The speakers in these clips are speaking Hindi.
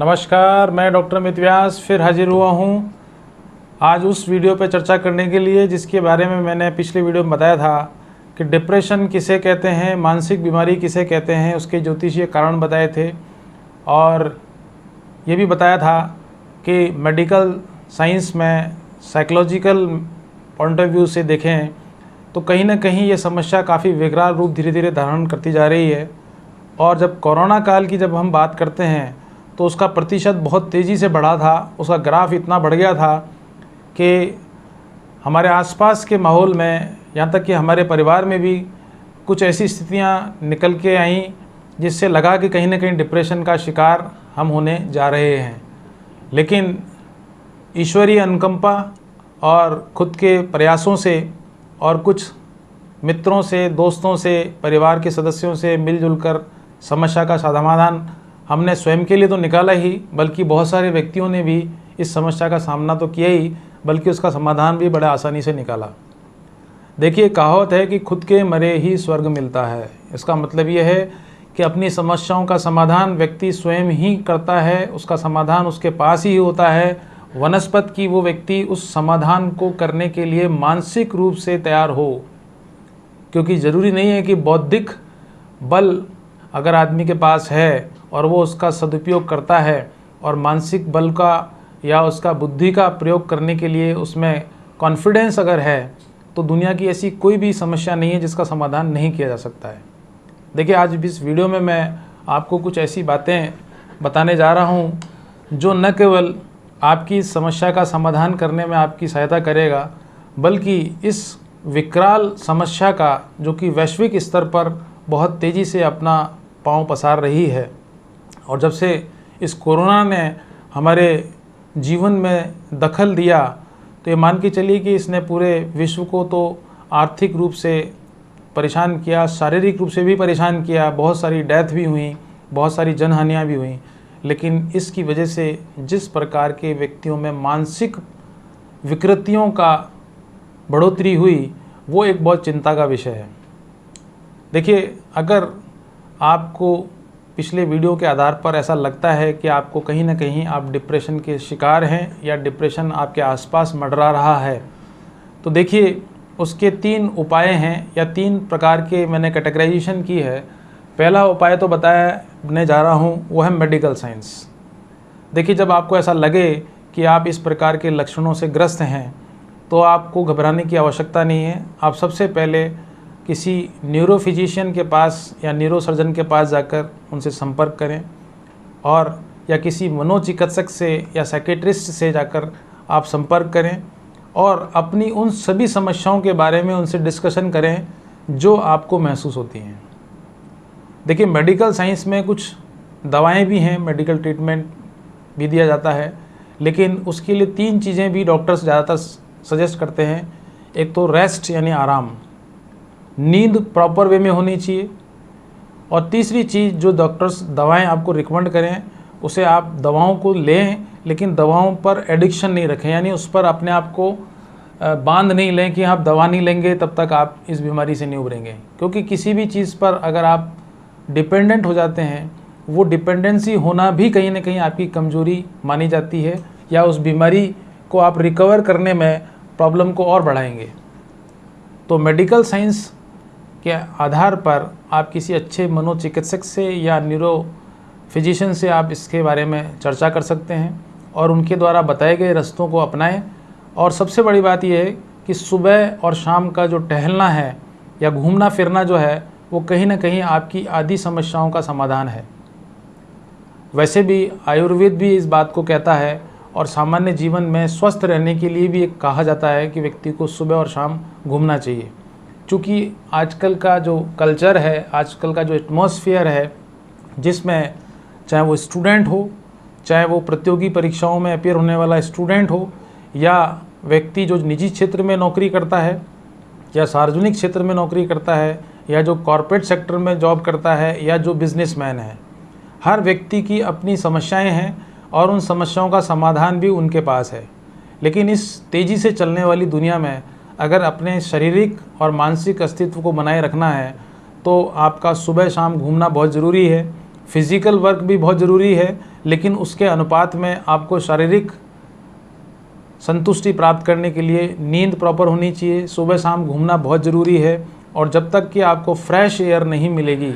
नमस्कार, मैं डॉक्टर अमित व्यास फिर हाजिर हुआ हूँ आज उस वीडियो पर चर्चा करने के लिए जिसके बारे में मैंने पिछले वीडियो में बताया था कि डिप्रेशन किसे कहते हैं, मानसिक बीमारी किसे कहते हैं, उसके ज्योतिषीय कारण बताए थे। और ये भी बताया था कि मेडिकल साइंस में साइकोलॉजिकल पॉइंट ऑफ व्यू से देखें तो कहीं ना कहीं ये समस्या काफ़ी विकराल रूप धीरे धीरे धारण करती जा रही है। और जब कोरोना काल की जब हम बात करते हैं तो उसका प्रतिशत बहुत तेज़ी से बढ़ा था, उसका ग्राफ इतना बढ़ गया था कि हमारे आसपास के माहौल में, यहाँ तक कि हमारे परिवार में भी कुछ ऐसी स्थितियाँ निकल के आईं जिससे लगा कि कहीं ना कहीं डिप्रेशन का शिकार हम होने जा रहे हैं। लेकिन ईश्वरीय अनुकंपा और खुद के प्रयासों से और कुछ मित्रों से, दोस्तों से, परिवार के सदस्यों से मिलजुल कर समस्या का समाधान हमने स्वयं के लिए तो निकाला ही, बल्कि बहुत सारे व्यक्तियों ने भी इस समस्या का सामना तो किया ही, बल्कि उसका समाधान भी बड़े आसानी से निकाला। देखिए, कहावत है कि खुद के मरे ही स्वर्ग मिलता है। इसका मतलब ये है कि अपनी समस्याओं का समाधान व्यक्ति स्वयं ही करता है, उसका समाधान उसके पास ही होता है। वनस्पत की वो व्यक्ति उस समाधान को करने के लिए मानसिक रूप से तैयार हो, क्योंकि ज़रूरी नहीं है कि बौद्धिक बल अगर आदमी के पास है और वो उसका सदुपयोग करता है और मानसिक बल का या उसका बुद्धि का प्रयोग करने के लिए उसमें कॉन्फिडेंस अगर है तो दुनिया की ऐसी कोई भी समस्या नहीं है जिसका समाधान नहीं किया जा सकता है। देखिए, आज इस वीडियो में मैं आपको कुछ ऐसी बातें बताने जा रहा हूँ जो न केवल आपकी समस्या का समाधान करने में आपकी सहायता करेगा, बल्कि इस विकराल समस्या का, जो कि वैश्विक स्तर पर बहुत तेज़ी से अपना पांव पसार रही है, और जब से इस कोरोना ने हमारे जीवन में दखल दिया तो ये मान के चलिए कि इसने पूरे विश्व को तो आर्थिक रूप से परेशान किया, शारीरिक रूप से भी परेशान किया, बहुत सारी डेथ भी हुई, बहुत सारी जनहानियाँ भी हुई। लेकिन इसकी वजह से जिस प्रकार के व्यक्तियों में मानसिक विकृतियों का बढ़ोतरी हुई, वो एक बहुत चिंता का विषय है। देखिए, अगर आपको पिछले वीडियो के आधार पर ऐसा लगता है कि आपको कहीं ना कहीं आप डिप्रेशन के शिकार हैं या डिप्रेशन आपके आसपास मंडरा रहा है, तो देखिए, उसके 3 उपाय हैं या 3 प्रकार के मैंने कैटेगराइजेशन की है। पहला उपाय तो बताने जा रहा हूँ, वो है मेडिकल साइंस। देखिए, जब आपको ऐसा लगे कि आप इस प्रकार के लक्षणों से ग्रस्त हैं तो आपको घबराने की आवश्यकता नहीं है। आप सबसे पहले किसी न्यूरो फिजिशियन के पास या न्यूरो सर्जन के पास जाकर उनसे संपर्क करें, और या किसी मनोचिकित्सक से या साइकेट्रिस्ट से जाकर आप संपर्क करें और अपनी उन सभी समस्याओं के बारे में उनसे डिस्कशन करें जो आपको महसूस होती हैं। देखिए, मेडिकल साइंस में कुछ दवाएं भी हैं, मेडिकल ट्रीटमेंट भी दिया जाता है, लेकिन उसके लिए 3 चीज़ें भी डॉक्टर्स ज़्यादातर सजेस्ट करते हैं। एक तो रेस्ट यानी आराम, नींद प्रॉपर वे में होनी चाहिए, और तीसरी चीज़ जो डॉक्टर्स दवाएं आपको रिकमेंड करें उसे आप दवाओं को लें, लेकिन दवाओं पर एडिक्शन नहीं रखें, यानी उस पर अपने आप को बांध नहीं लें कि आप दवा नहीं लेंगे तब तक आप इस बीमारी से नहीं उभरेंगे। क्योंकि किसी भी चीज़ पर अगर आप डिपेंडेंट हो जाते हैं, वो डिपेंडेंसी होना भी कहीं ना कहीं आपकी कमजोरी मानी जाती है, या उस बीमारी को आप रिकवर करने में प्रॉब्लम को और बढ़ाएंगे। तो मेडिकल साइंस के आधार पर आप किसी अच्छे मनोचिकित्सक से या न्यूरो फिजिशियन से आप इसके बारे में चर्चा कर सकते हैं और उनके द्वारा बताए गए रास्तों को अपनाएं। और सबसे बड़ी बात यह है कि सुबह और शाम का जो टहलना है या घूमना फिरना जो है, वो कहीं ना कहीं आपकी आदि समस्याओं का समाधान है। वैसे भी आयुर्वेद भी इस बात को कहता है, और सामान्य जीवन में स्वस्थ रहने के लिए भी एक कहा जाता है कि व्यक्ति को सुबह और शाम घूमना चाहिए। क्योंकि आजकल का जो कल्चर है, आजकल का जो एटमॉस्फेयर है, जिसमें चाहे वो स्टूडेंट हो, चाहे वो प्रतियोगी परीक्षाओं में अपेयर होने वाला स्टूडेंट हो, या व्यक्ति जो निजी क्षेत्र में नौकरी करता है या सार्वजनिक क्षेत्र में नौकरी करता है, या जो कॉरपोरेट सेक्टर में जॉब करता है, या जो बिजनेसमैन है, हर व्यक्ति की अपनी समस्याएं हैं और उन समस्याओं का समाधान भी उनके पास है। लेकिन इस तेज़ी से चलने वाली दुनिया में अगर अपने शारीरिक और मानसिक अस्तित्व को बनाए रखना है तो आपका सुबह शाम घूमना बहुत ज़रूरी है। फिज़िकल वर्क भी बहुत ज़रूरी है, लेकिन उसके अनुपात में आपको शारीरिक संतुष्टि प्राप्त करने के लिए नींद प्रॉपर होनी चाहिए। सुबह शाम घूमना बहुत ज़रूरी है, और जब तक कि आपको फ्रेश एयर नहीं मिलेगी,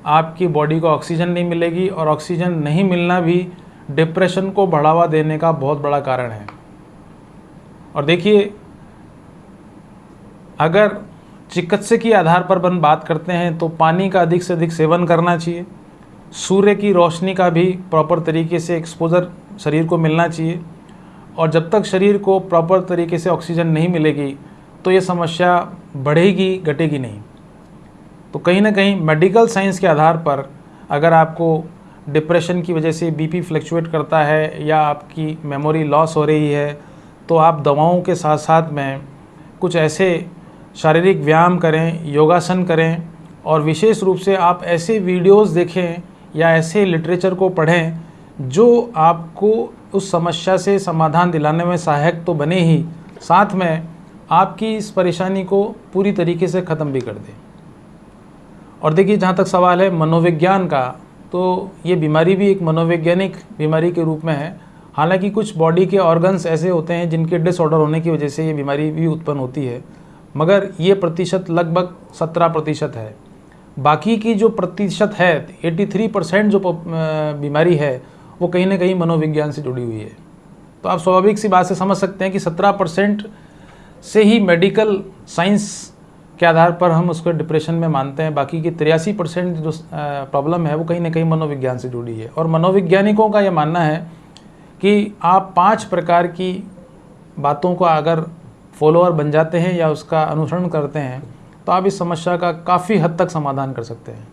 आपकी बॉडी को ऑक्सीजन नहीं मिलेगी, और ऑक्सीजन नहीं मिलना भी डिप्रेशन को बढ़ावा देने का बहुत बड़ा कारण है। और देखिए, अगर चिकित्सकीय आधार पर हम बात करते हैं तो पानी का अधिक से अधिक सेवन करना चाहिए। सूर्य की रोशनी का भी प्रॉपर तरीके से एक्सपोजर शरीर को मिलना चाहिए, और जब तक शरीर को प्रॉपर तरीके से ऑक्सीजन नहीं मिलेगी तो ये समस्या बढ़ेगी, घटेगी नहीं। तो कहीं ना कहीं मेडिकल साइंस के आधार पर अगर आपको डिप्रेशन की वजह से बीपी फ्लक्चुएट करता है या आपकी मेमोरी लॉस हो रही है, तो आप दवाओं के साथ साथ में कुछ ऐसे शारीरिक व्यायाम करें, योगासन करें, और विशेष रूप से आप ऐसे वीडियोस देखें या ऐसे लिटरेचर को पढ़ें जो आपको उस समस्या से समाधान दिलाने में सहायक तो बने ही, साथ में आपकी इस परेशानी को पूरी तरीके से ख़त्म भी कर दे। और देखिए, जहाँ तक सवाल है मनोविज्ञान का, तो ये बीमारी भी एक मनोवैज्ञानिक बीमारी के रूप में है। हालांकि कुछ बॉडी के ऑर्गन्स ऐसे होते हैं जिनके डिसऑर्डर होने की वजह से ये बीमारी भी उत्पन्न होती है, मगर ये प्रतिशत लगभग 17% है। बाकी की जो प्रतिशत है 83% जो बीमारी है वो कहीं ना कहीं मनोविज्ञान से जुड़ी हुई है। तो आप स्वाभाविक सी बात से समझ सकते हैं कि 17% से ही मेडिकल साइंस के आधार पर हम उसको डिप्रेशन में मानते हैं। बाकी की 83% जो प्रॉब्लम है वो कहीं ना कहीं मनोविज्ञान से जुड़ी है। और मनोवैज्ञानिकों का ये मानना है कि आप 5 प्रकार की बातों को अगर फॉलोअर बन जाते हैं या उसका अनुसरण करते हैं तो आप इस समस्या का काफ़ी हद तक समाधान कर सकते हैं।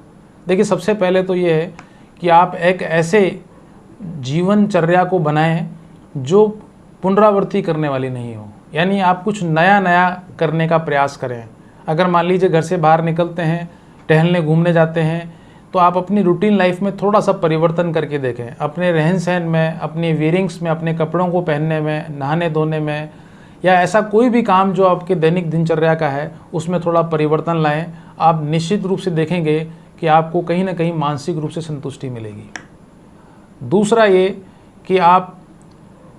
देखिए, सबसे पहले तो ये है कि आप एक ऐसे जीवनचर्या को बनाएं जो पुनरावृत्ति करने वाली नहीं हो, यानी आप कुछ नया नया करने का प्रयास करें। अगर मान लीजिए घर से बाहर निकलते हैं, टहलने घूमने जाते हैं, तो आप अपनी रूटीन लाइफ में थोड़ा सा परिवर्तन करके देखें। अपने रहन सहन में, अपनी वियरिंग्स में, अपने कपड़ों को पहनने में, नहाने धोने में, या ऐसा कोई भी काम जो आपके दैनिक दिनचर्या का है उसमें थोड़ा परिवर्तन लाएं। आप निश्चित रूप से देखेंगे कि आपको कहीं ना कहीं मानसिक रूप से संतुष्टि मिलेगी। दूसरा ये कि आप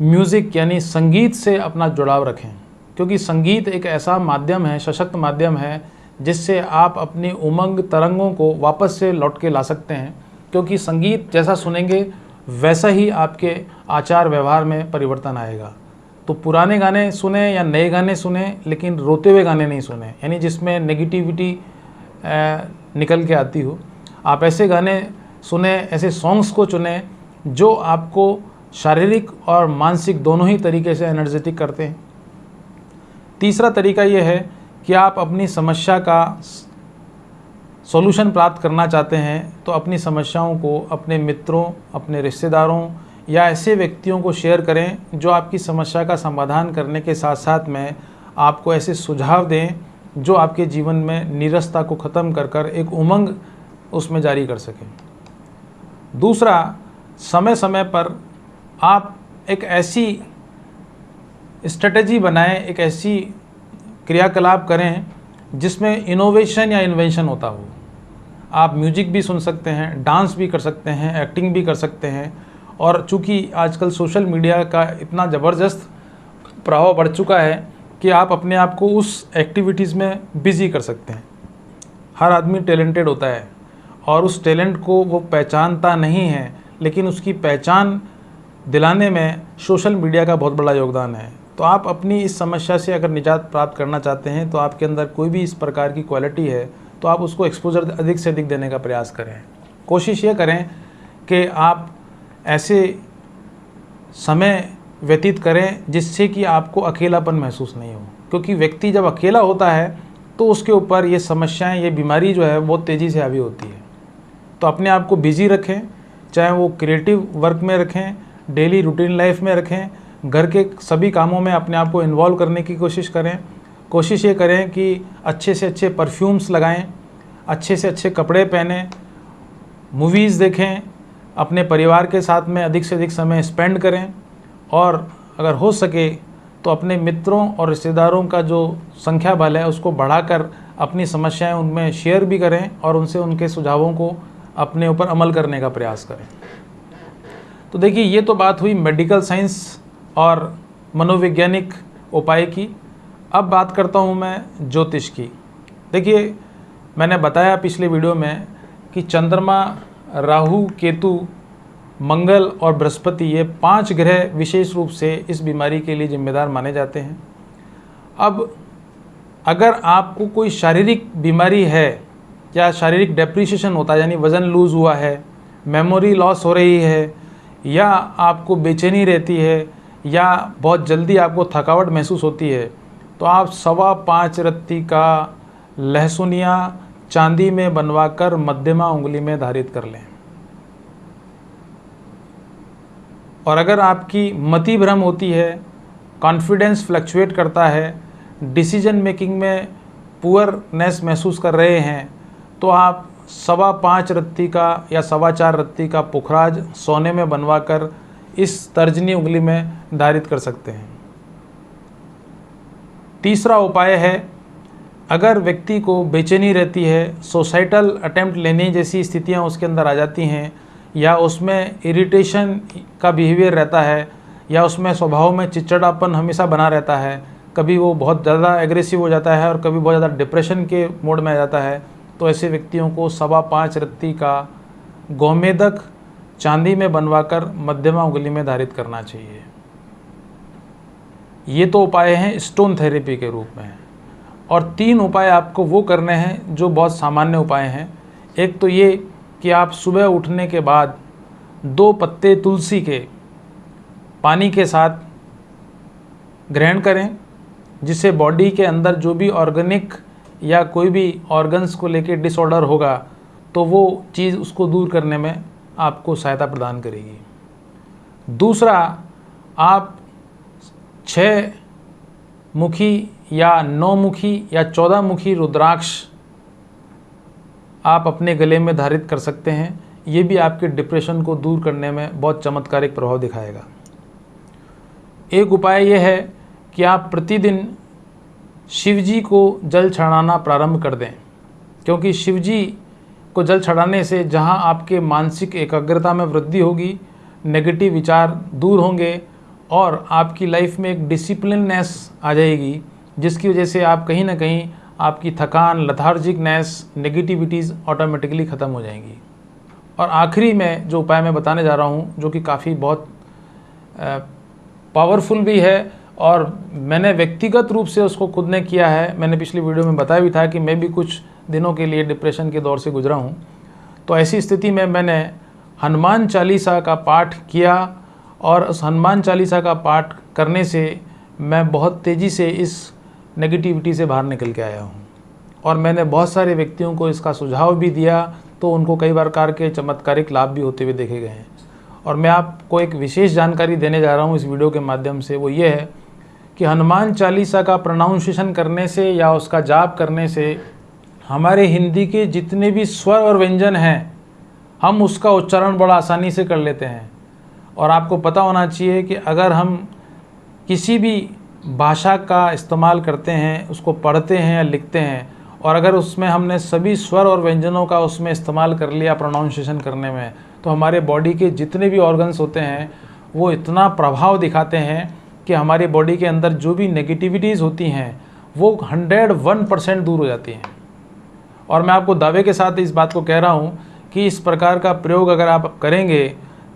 म्यूज़िक यानी संगीत से अपना जुड़ाव रखें, क्योंकि संगीत एक ऐसा माध्यम है, सशक्त माध्यम है, जिससे आप अपनी उमंग तरंगों को वापस से लौट के ला सकते हैं। क्योंकि संगीत जैसा सुनेंगे वैसा ही आपके आचार व्यवहार में परिवर्तन आएगा। तो पुराने गाने सुने या नए गाने सुने, लेकिन रोते हुए गाने नहीं सुने, यानी जिसमें नेगेटिविटी निकल के आती हो। आप ऐसे गाने सुने, ऐसे सॉन्ग्स को चुने जो आपको शारीरिक और मानसिक दोनों ही तरीके से एनर्जेटिक करते हैं। तीसरा तरीका ये है कि आप अपनी समस्या का सॉल्यूशन प्राप्त करना चाहते हैं तो अपनी समस्याओं को अपने मित्रों, अपने रिश्तेदारों या ऐसे व्यक्तियों को शेयर करें जो आपकी समस्या का समाधान करने के साथ साथ में आपको ऐसे सुझाव दें जो आपके जीवन में नीरसता को ख़त्म कर कर एक उमंग उसमें जारी कर सकें। दूसरा, समय समय पर आप एक ऐसी स्ट्रेटजी बनाएं, एक ऐसी क्रियाकलाप करें जिसमें इनोवेशन या इन्वेंशन होता हो। आप म्यूजिक भी सुन सकते हैं, डांस भी कर सकते हैं, एक्टिंग भी कर सकते हैं। और चूँकि आजकल सोशल मीडिया का इतना ज़बरदस्त प्रभाव बढ़ चुका है कि आप अपने आप को उस एक्टिविटीज़ में बिज़ी कर सकते हैं। हर आदमी टैलेंटेड होता है और उस टैलेंट को वो पहचानता नहीं है, लेकिन उसकी पहचान दिलाने में सोशल मीडिया का बहुत बड़ा योगदान है। तो आप अपनी इस समस्या से अगर निजात प्राप्त करना चाहते हैं तो आपके अंदर कोई भी इस प्रकार की क्वालिटी है तो आप उसको एक्सपोजर अधिक से अधिक देने का प्रयास करें। कोशिश ये करें कि आप ऐसे समय व्यतीत करें जिससे कि आपको अकेलापन महसूस नहीं हो, क्योंकि व्यक्ति जब अकेला होता है तो उसके ऊपर ये समस्याएं, ये बीमारी जो है बहुत तेज़ी से हावी होती है। तो अपने आप को बिज़ी रखें, चाहे वो क्रिएटिव वर्क में रखें, डेली रूटीन लाइफ में रखें, घर के सभी कामों में अपने आप को इन्वॉल्व करने की कोशिश करें। कोशिश ये करें कि अच्छे से अच्छे परफ्यूम्स लगाएं, अच्छे से अच्छे कपड़े पहनें, मूवीज़ देखें, अपने परिवार के साथ में अधिक से अधिक समय स्पेंड करें, और अगर हो सके तो अपने मित्रों और रिश्तेदारों का जो संख्या बल है उसको बढ़ाकर अपनी समस्याएं उनमें शेयर भी करें और उनसे उनके सुझावों को अपने ऊपर अमल करने का प्रयास करें। तो देखिए, ये तो बात हुई मेडिकल साइंस और मनोवैज्ञानिक उपाय की। अब बात करता हूँ मैं ज्योतिष की। देखिए, मैंने बताया पिछले वीडियो में कि चंद्रमा, राहु, केतु, मंगल और बृहस्पति, ये 5 ग्रह विशेष रूप से इस बीमारी के लिए जिम्मेदार माने जाते हैं। अब अगर आपको कोई शारीरिक बीमारी है या शारीरिक डेप्रिसिएशन होता है, यानी वज़न लूज़ हुआ है, मेमोरी लॉस हो रही है, या आपको बेचैनी रहती है, या बहुत जल्दी आपको थकावट महसूस होती है, तो आप 5.25 रत्ती का लहसुनिया चांदी में बनवाकर मध्यमा उंगली में धारित कर लें। और अगर आपकी मति भ्रम होती है, कॉन्फिडेंस फ्लक्चुएट करता है, डिसीजन मेकिंग में पुअरनेस महसूस कर रहे हैं, तो आप 5.25 रत्ती का या 4.25 रत्ती का पुखराज सोने में बनवाकर इस तर्जनी उंगली में धारित कर सकते हैं। तीसरा उपाय है, अगर व्यक्ति को बेचैनी रहती है, सोसाइटल अटेम्प्ट लेने जैसी स्थितियां उसके अंदर आ जाती हैं, या उसमें इरिटेशन का बिहेवियर रहता है, या उसमें स्वभाव में चिड़चिड़ापन हमेशा बना रहता है, कभी वो बहुत ज़्यादा एग्रेसिव हो जाता है और कभी बहुत ज़्यादा डिप्रेशन के मोड में आ जाता है, तो ऐसे व्यक्तियों को 5.25 रत्ती का गोमेदक चांदी में बनवाकर मध्यमा उंगली में धारित करना चाहिए। ये तो उपाय हैं स्टोन थेरेपी के रूप में। और 3 उपाय आपको वो करने हैं जो बहुत सामान्य उपाय हैं। एक तो ये कि आप सुबह उठने के बाद 2 पत्ते तुलसी के पानी के साथ ग्रहण करें, जिससे बॉडी के अंदर जो भी ऑर्गेनिक या कोई भी ऑर्गन्स को लेके डिसऑर्डर होगा, तो वो चीज़ उसको दूर करने में आपको सहायता प्रदान करेगी। दूसरा, आप 6 मुखी या 9 मुखी या 14 मुखी रुद्राक्ष आप अपने गले में धारित कर सकते हैं। ये भी आपके डिप्रेशन को दूर करने में बहुत चमत्कारिक प्रभाव दिखाएगा। एक उपाय यह है कि आप प्रतिदिन शिव जी को जल चढ़ाना प्रारंभ कर दें, क्योंकि शिव जी को जल चढ़ाने से जहां आपके मानसिक एकाग्रता में वृद्धि होगी, नेगेटिव विचार दूर होंगे और आपकी लाइफ में एक डिसिप्लिननेस आ जाएगी, जिसकी वजह से आप कहीं ना कहीं आपकी थकान, लथार्जिकनेस, नेगेटिविटीज़ ऑटोमेटिकली ख़त्म हो जाएंगी। और आखिरी में जो उपाय मैं बताने जा रहा हूँ, जो कि काफ़ी बहुत पावरफुल भी है और मैंने व्यक्तिगत रूप से उसको खुद ने किया है। मैंने पिछली वीडियो में बताया भी था कि मैं भी कुछ दिनों के लिए डिप्रेशन के दौर से गुजरा हूँ। तो ऐसी स्थिति में मैंने हनुमान चालीसा का पाठ किया और उस हनुमान चालीसा का पाठ करने से मैं बहुत तेज़ी से इस नेगेटिविटी से बाहर निकल के आया हूँ। और मैंने बहुत सारे व्यक्तियों को इसका सुझाव भी दिया, तो उनको कई प्रकार के चमत्कारिक लाभ भी होते हुए देखे गए हैं। और मैं आपको एक विशेष जानकारी देने जा रहा हूँ इस वीडियो के माध्यम से, वो ये है कि हनुमान चालीसा का प्रोनाउंसिएशन करने से या उसका जाप करने से हमारे हिंदी के जितने भी स्वर और व्यंजन हैं, हम उसका उच्चारण बड़ा आसानी से कर लेते हैं। और आपको पता होना चाहिए कि अगर हम किसी भी भाषा का इस्तेमाल करते हैं, उसको पढ़ते हैं या लिखते हैं, और अगर उसमें हमने सभी स्वर और व्यंजनों का उसमें इस्तेमाल कर लिया प्रोनाउंसिएशन करने में, तो हमारे बॉडी के जितने भी ऑर्गन्स होते हैं वो इतना प्रभाव दिखाते हैं कि हमारी बॉडी के अंदर जो भी नेगेटिविटीज़ होती हैं वो 101% दूर हो जाती हैं। और मैं आपको दावे के साथ इस बात को कह रहा हूँ कि इस प्रकार का प्रयोग अगर आप करेंगे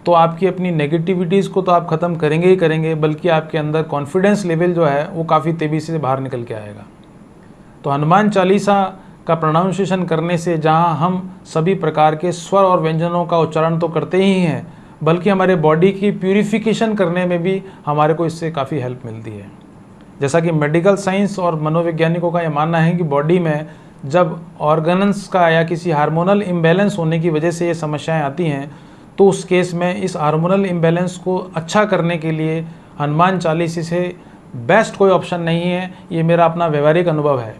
तो आपकी अपनी नेगेटिविटीज़ को तो आप ख़त्म करेंगे ही करेंगे, बल्कि आपके अंदर कॉन्फिडेंस लेवल जो है वो काफ़ी तेज़ी से बाहर निकल के आएगा। तो हनुमान चालीसा का प्रोनाउंसिएशन करने से जहां हम सभी प्रकार के स्वर और व्यंजनों का उच्चारण तो करते ही हैं, बल्कि हमारे बॉडी की प्यूरिफिकेशन करने में भी हमारे को इससे काफ़ी हेल्प मिलती है। जैसा कि मेडिकल साइंस और मनोवैज्ञानिकों का यह मानना है कि बॉडी में जब ऑर्गन्स का या किसी हार्मोनल इम्बैलेंस होने की वजह से ये समस्याएं आती हैं, तो उस केस में इस हार्मोनल इम्बैलेंस को अच्छा करने के लिए हनुमान चालीसा से बेस्ट कोई ऑप्शन नहीं है। ये मेरा अपना व्यवहारिक अनुभव है।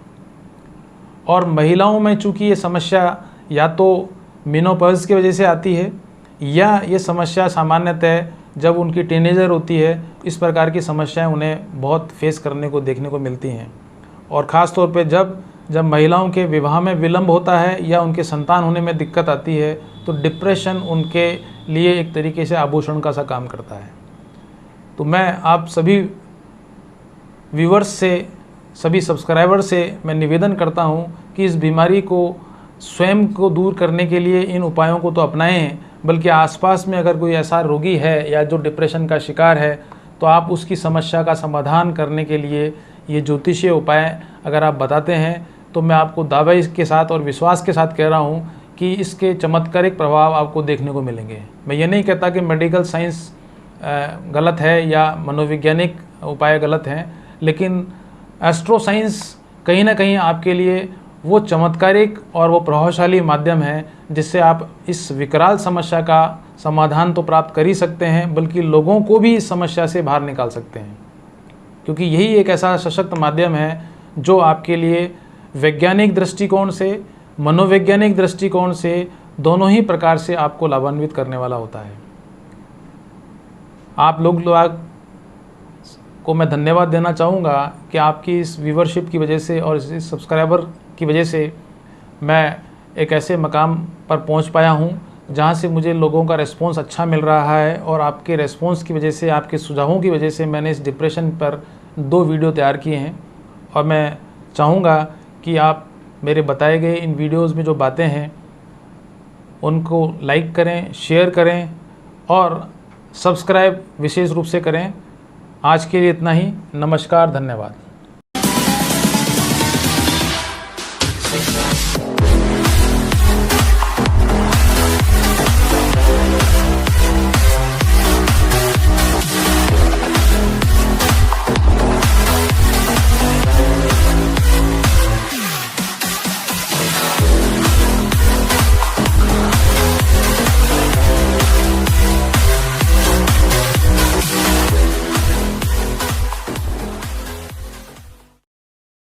और महिलाओं में चूँकि ये समस्या या तो मेनोपॉज की वजह से आती है, या ये समस्या सामान्यतः जब उनकी टीनेजर होती है, इस प्रकार की समस्याएं उन्हें बहुत फेस करने को देखने को मिलती हैं। और ख़ास तौर पे जब महिलाओं के विवाह में विलंब होता है या उनके संतान होने में दिक्कत आती है, तो डिप्रेशन उनके लिए एक तरीके से आभूषण का सा काम करता है। तो मैं आप सभी व्यूवर्स से, सभी सब्सक्राइबर से मैं निवेदन करता हूं कि इस बीमारी को स्वयं को दूर करने के लिए इन उपायों को तो अपनाएं, बल्कि आसपास में अगर कोई ऐसा रोगी है या जो डिप्रेशन का शिकार है तो आप उसकी समस्या का समाधान करने के लिए ये ज्योतिषीय उपाय अगर आप बताते हैं तो मैं आपको दावे के साथ और विश्वास के साथ कह रहा हूँ कि इसके चमत्कारिक प्रभाव आपको देखने को मिलेंगे। मैं ये नहीं कहता कि मेडिकल साइंस गलत है या मनोवैज्ञानिक उपाय गलत हैं, लेकिन एस्ट्रो साइंस कहीं ना कहीं आपके लिए वो चमत्कारिक और वो प्रभावशाली माध्यम है जिससे आप इस विकराल समस्या का समाधान तो प्राप्त कर ही सकते हैं, बल्कि लोगों को भी इस समस्या से बाहर निकाल सकते हैं, क्योंकि यही एक ऐसा सशक्त माध्यम है जो आपके लिए वैज्ञानिक दृष्टिकोण से, मनोवैज्ञानिक दृष्टिकोण से, दोनों ही प्रकार से आपको लाभान्वित करने वाला होता है। आप लोग को मैं धन्यवाद देना चाहूँगा कि आपकी इस व्यूवरशिप की वजह से और इस सब्सक्राइबर की वजह से मैं एक ऐसे मकाम पर पहुंच पाया हूं जहां से मुझे लोगों का रिस्पांस अच्छा मिल रहा है, और आपके रिस्पांस की वजह से, आपके सुझावों की वजह से मैंने इस डिप्रेशन पर 2 वीडियो तैयार किए हैं। और मैं चाहूँगा कि आप मेरे बताए गए इन वीडियोज़ में जो बातें हैं उनको लाइक करें, शेयर करें और सब्सक्राइब विशेष रूप से करें। आज के लिए इतना ही। नमस्कार, धन्यवाद।